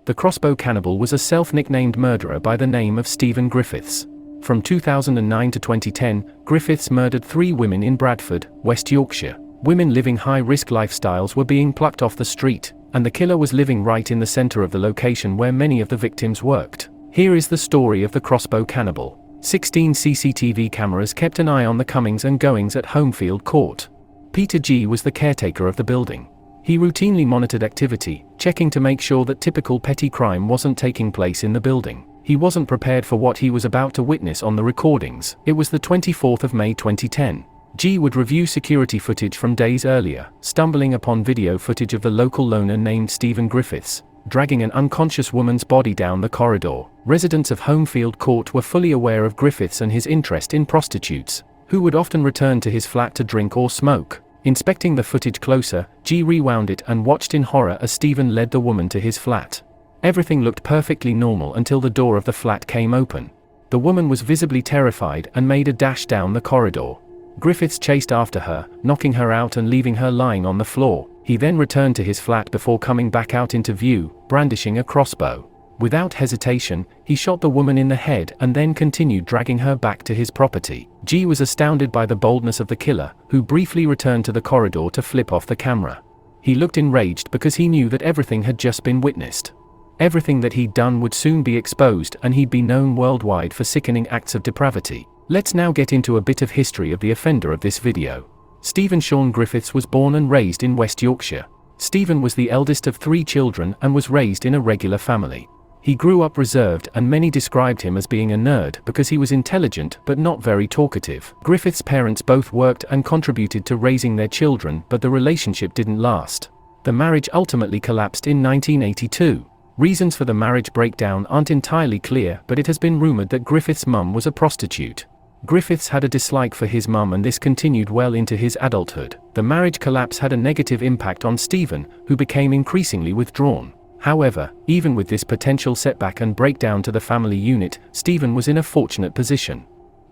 The Crossbow Cannibal was a self-nicknamed murderer by the name of Stephen Griffiths. From 2009 to 2010, Griffiths murdered 3 women in Bradford, West Yorkshire. Women living high-risk lifestyles were being plucked off the street, and the killer was living right in the center of the location where many of the victims worked. Here is the story of the Crossbow Cannibal. 16 CCTV cameras kept an eye on the comings and goings at Homefield Court. Peter G. was the caretaker of the building. He routinely monitored activity, checking to make sure that typical petty crime wasn't taking place in the building. He wasn't prepared for what he was about to witness on the recordings. It was the 24th of May 2010. G would review security footage from days earlier, stumbling upon video footage of the local loner named Stephen Griffiths, dragging an unconscious woman's body down the corridor. Residents of Homefield Court were fully aware of Griffiths and his interest in prostitutes, who would often return to his flat to drink or smoke. Inspecting the footage closer, G rewound it and watched in horror as Stephen led the woman to his flat. Everything looked perfectly normal until the door of the flat came open. The woman was visibly terrified and made a dash down the corridor. Griffiths chased after her, knocking her out and leaving her lying on the floor. He then returned to his flat before coming back out into view, brandishing a crossbow. Without hesitation, he shot the woman in the head and then continued dragging her back to his property. G was astounded by the boldness of the killer, who briefly returned to the corridor to flip off the camera. He looked enraged because he knew that everything had just been witnessed. Everything that he'd done would soon be exposed and he'd be known worldwide for sickening acts of depravity. Let's now get into a bit of history of the offender of this video. Stephen Sean Griffiths was born and raised in West Yorkshire. Stephen was the eldest of 3 children and was raised in a regular family. He grew up reserved and many described him as being a nerd because he was intelligent but not very talkative. Griffiths' parents both worked and contributed to raising their children, but the relationship didn't last. The marriage ultimately collapsed in 1982. Reasons for the marriage breakdown aren't entirely clear, but it has been rumored that Griffiths' mum was a prostitute. Griffiths had a dislike for his mum and this continued well into his adulthood. The marriage collapse had a negative impact on Stephen, who became increasingly withdrawn. However, even with this potential setback and breakdown to the family unit, Stephen was in a fortunate position.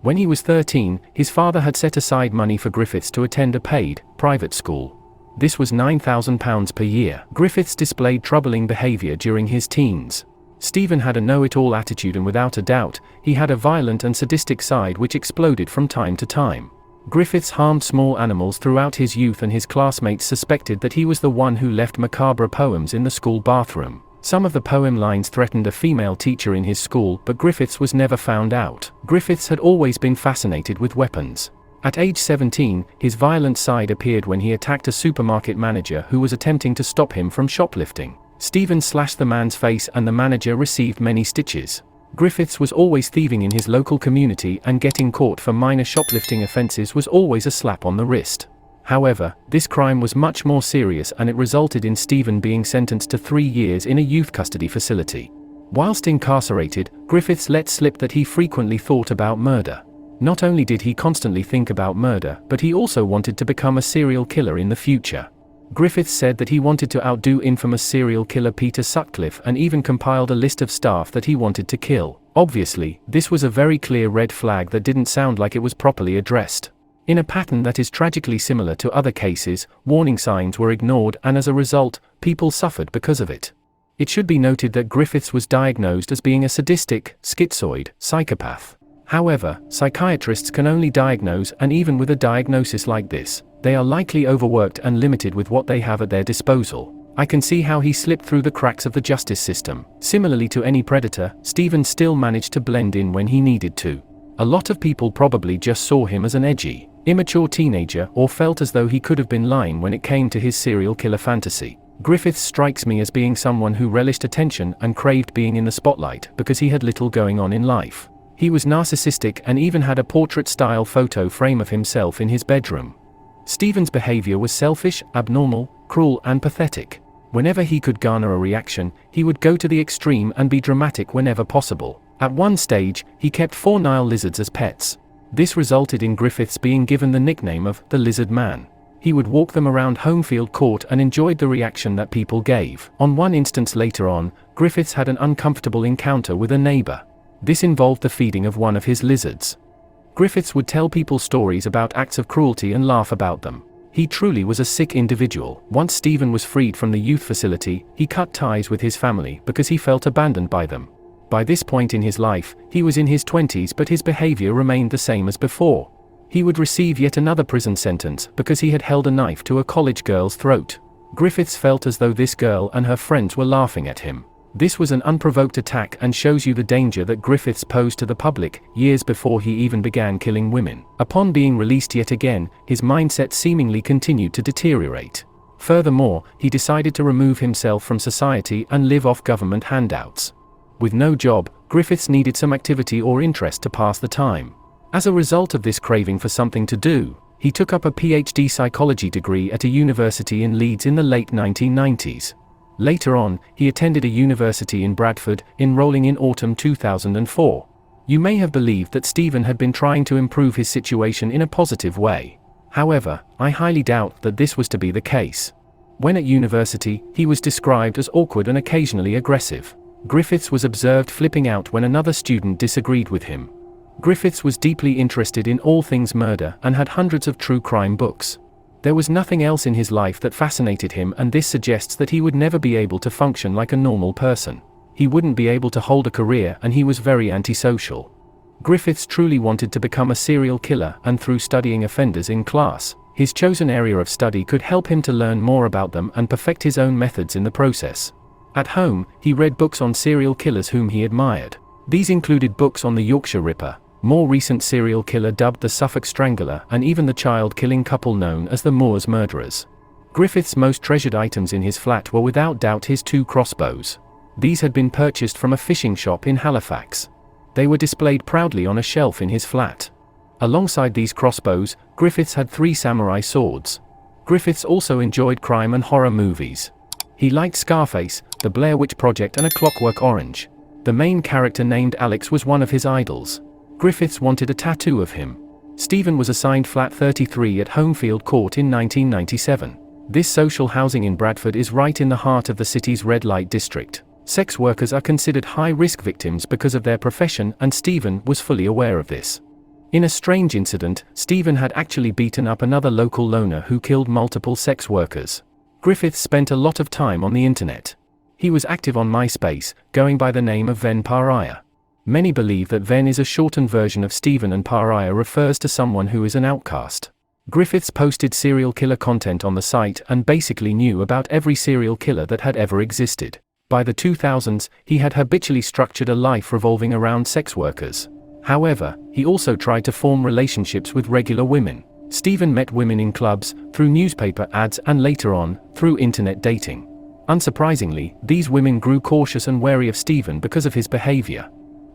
When he was 13, his father had set aside money for Griffiths to attend a paid, private school. This was £9,000 per year. Griffiths displayed troubling behavior during his teens. Stephen had a know-it-all attitude and without a doubt, he had a violent and sadistic side which exploded from time to time. Griffiths harmed small animals throughout his youth and his classmates suspected that he was the one who left macabre poems in the school bathroom. Some of the poem lines threatened a female teacher in his school, but Griffiths was never found out. Griffiths had always been fascinated with weapons. At age 17, his violent side appeared when he attacked a supermarket manager who was attempting to stop him from shoplifting. Stephen slashed the man's face and the manager received many stitches. Griffiths was always thieving in his local community and getting caught for minor shoplifting offenses was always a slap on the wrist. However, this crime was much more serious and it resulted in Stephen being sentenced to 3 years in a youth custody facility. Whilst incarcerated, Griffiths let slip that he frequently thought about murder. Not only did he constantly think about murder, but he also wanted to become a serial killer in the future. Griffiths said that he wanted to outdo infamous serial killer Peter Sutcliffe and even compiled a list of staff that he wanted to kill. Obviously, this was a very clear red flag that didn't sound like it was properly addressed. In a pattern that is tragically similar to other cases, warning signs were ignored and as a result, people suffered because of it. It should be noted that Griffiths was diagnosed as being a sadistic, schizoid, psychopath. However, psychiatrists can only diagnose, and even with a diagnosis like this, they are likely overworked and limited with what they have at their disposal. I can see how he slipped through the cracks of the justice system. Similarly to any predator, Stephen still managed to blend in when he needed to. A lot of people probably just saw him as an edgy, immature teenager or felt as though he could have been lying when it came to his serial killer fantasy. Griffiths strikes me as being someone who relished attention and craved being in the spotlight because he had little going on in life. He was narcissistic and even had a portrait-style photo frame of himself in his bedroom. Stephen's behavior was selfish, abnormal, cruel and pathetic. Whenever he could garner a reaction, he would go to the extreme and be dramatic whenever possible. At one stage, he kept 4 Nile lizards as pets. This resulted in Griffiths being given the nickname of the Lizard Man. He would walk them around Homefield Court and enjoyed the reaction that people gave. On one instance later on, Griffiths had an uncomfortable encounter with a neighbor. This involved the feeding of one of his lizards. Griffiths would tell people stories about acts of cruelty and laugh about them. He truly was a sick individual. Once Stephen was freed from the youth facility, he cut ties with his family because he felt abandoned by them. By this point in his life, he was in his 20s, but his behavior remained the same as before. He would receive yet another prison sentence because he had held a knife to a college girl's throat. Griffiths felt as though this girl and her friends were laughing at him. This was an unprovoked attack and shows you the danger that Griffiths posed to the public, years before he even began killing women. Upon being released yet again, his mindset seemingly continued to deteriorate. Furthermore, he decided to remove himself from society and live off government handouts. With no job, Griffiths needed some activity or interest to pass the time. As a result of this craving for something to do, he took up a PhD psychology degree at a university in Leeds in the late 1990s. Later on, he attended a university in Bradford, enrolling in autumn 2004. You may have believed that Stephen had been trying to improve his situation in a positive way. However, I highly doubt that this was to be the case. When at university, he was described as awkward and occasionally aggressive. Griffiths was observed flipping out when another student disagreed with him. Griffiths was deeply interested in all things murder and had hundreds of true crime books. There was nothing else in his life that fascinated him, and this suggests that he would never be able to function like a normal person. He wouldn't be able to hold a career, and he was very antisocial. Griffiths truly wanted to become a serial killer, and through studying offenders in class, his chosen area of study could help him to learn more about them and perfect his own methods in the process. At home, he read books on serial killers whom he admired. These included books on the Yorkshire Ripper, more recent serial killer dubbed the Suffolk Strangler, and even the child-killing couple known as the Moors Murderers. Griffiths' most treasured items in his flat were without doubt his 2 crossbows. These had been purchased from a fishing shop in Halifax. They were displayed proudly on a shelf in his flat. Alongside these crossbows, Griffiths had 3 samurai swords. Griffiths also enjoyed crime and horror movies. He liked Scarface, The Blair Witch Project, and A Clockwork Orange. The main character named Alex was one of his idols. Griffiths wanted a tattoo of him. Stephen was assigned flat 33 at Homefield Court in 1997. This social housing in Bradford is right in the heart of the city's red light district. Sex workers are considered high-risk victims because of their profession, and Stephen was fully aware of this. In a strange incident, Stephen had actually beaten up another local loner who killed multiple sex workers. Griffiths spent a lot of time on the internet. He was active on MySpace, going by the name of Ven Pariah. Many believe that Ven is a shortened version of Stephen, and Pariah refers to someone who is an outcast. Griffiths posted serial killer content on the site and basically knew about every serial killer that had ever existed. By the 2000s, he had habitually structured a life revolving around sex workers. However, he also tried to form relationships with regular women. Stephen met women in clubs, through newspaper ads, and later on, through internet dating. Unsurprisingly, these women grew cautious and wary of Stephen because of his behavior.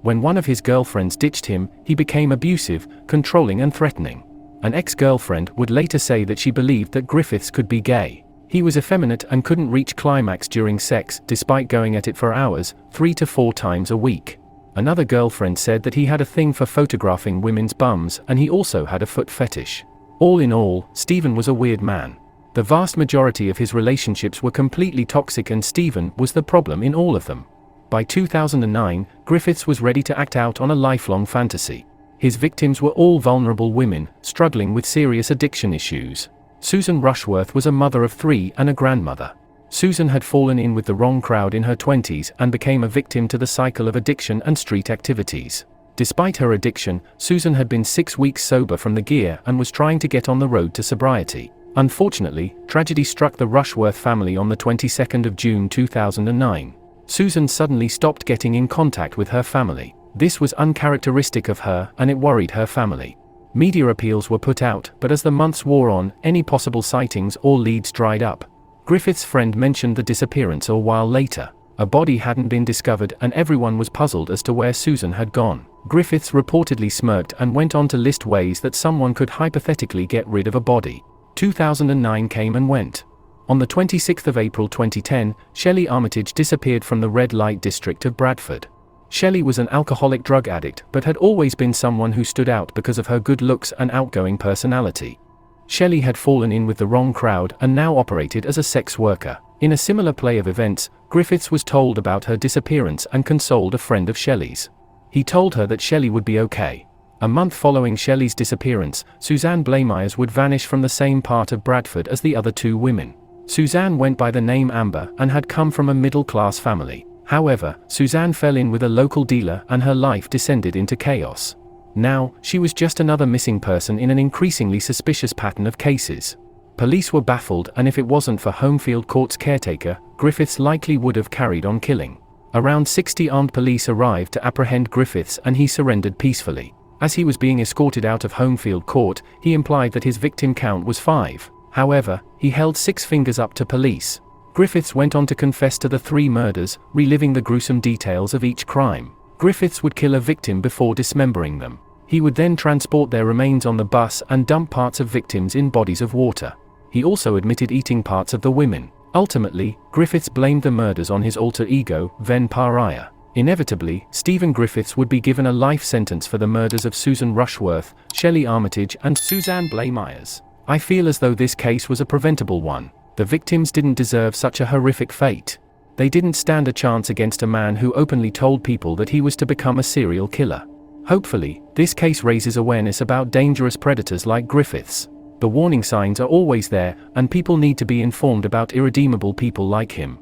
When one of his girlfriends ditched him, he became abusive, controlling, and threatening. An ex-girlfriend would later say that she believed that Griffiths could be gay. He was effeminate and couldn't reach climax during sex, despite going at it for hours, 3 to 4 times a week. Another girlfriend said that he had a thing for photographing women's bums, and he also had a foot fetish. All in all, Stephen was a weird man. The vast majority of his relationships were completely toxic, and Stephen was the problem in all of them. By 2009, Griffiths was ready to act out on a lifelong fantasy. His victims were all vulnerable women, struggling with serious addiction issues. Susan Rushworth was a mother of 3 and a grandmother. Susan had fallen in with the wrong crowd in her 20s and became a victim to the cycle of addiction and street activities. Despite her addiction, Susan had been 6 weeks sober from the gear and was trying to get on the road to sobriety. Unfortunately, tragedy struck the Rushworth family on the 22nd of June 2009. Susan suddenly stopped getting in contact with her family. This was uncharacteristic of her, and it worried her family. Media appeals were put out, but as the months wore on, any possible sightings or leads dried up. Griffith's friend mentioned the disappearance a while later. A body hadn't been discovered, and everyone was puzzled as to where Susan had gone. Griffiths reportedly smirked and went on to list ways that someone could hypothetically get rid of a body. 2009 came and went. On the 26th of April 2010, Shelley Armitage disappeared from the red light district of Bradford. Shelley was an alcoholic drug addict, but had always been someone who stood out because of her good looks and outgoing personality. Shelley had fallen in with the wrong crowd and now operated as a sex worker. In a similar play of events, Griffiths was told about her disappearance and consoled a friend of Shelley's. He told her that Shelley would be okay. A month following Shelley's disappearance, Suzanne Blamires would vanish from the same part of Bradford as the other two women. Suzanne went by the name Amber and had come from a middle-class family. However, Suzanne fell in with a local dealer and her life descended into chaos. Now, she was just another missing person in an increasingly suspicious pattern of cases. Police were baffled, and if it wasn't for Homefield Court's caretaker, Griffiths likely would have carried on killing. Around 60 armed police arrived to apprehend Griffiths and he surrendered peacefully. As he was being escorted out of Homefield Court, he implied that his victim count was 5. However, he held 6 fingers up to police. Griffiths went on to confess to the 3 murders, reliving the gruesome details of each crime. Griffiths would kill a victim before dismembering them. He would then transport their remains on the bus and dump parts of victims in bodies of water. He also admitted eating parts of the women. Ultimately, Griffiths blamed the murders on his alter ego, Ven Pariah. Inevitably, Stephen Griffiths would be given a life sentence for the murders of Susan Rushworth, Shelley Armitage and Suzanne Blamires. I feel as though this case was a preventable one. The victims didn't deserve such a horrific fate. They didn't stand a chance against a man who openly told people that he was to become a serial killer. Hopefully, this case raises awareness about dangerous predators like Griffiths. The warning signs are always there, and people need to be informed about irredeemable people like him.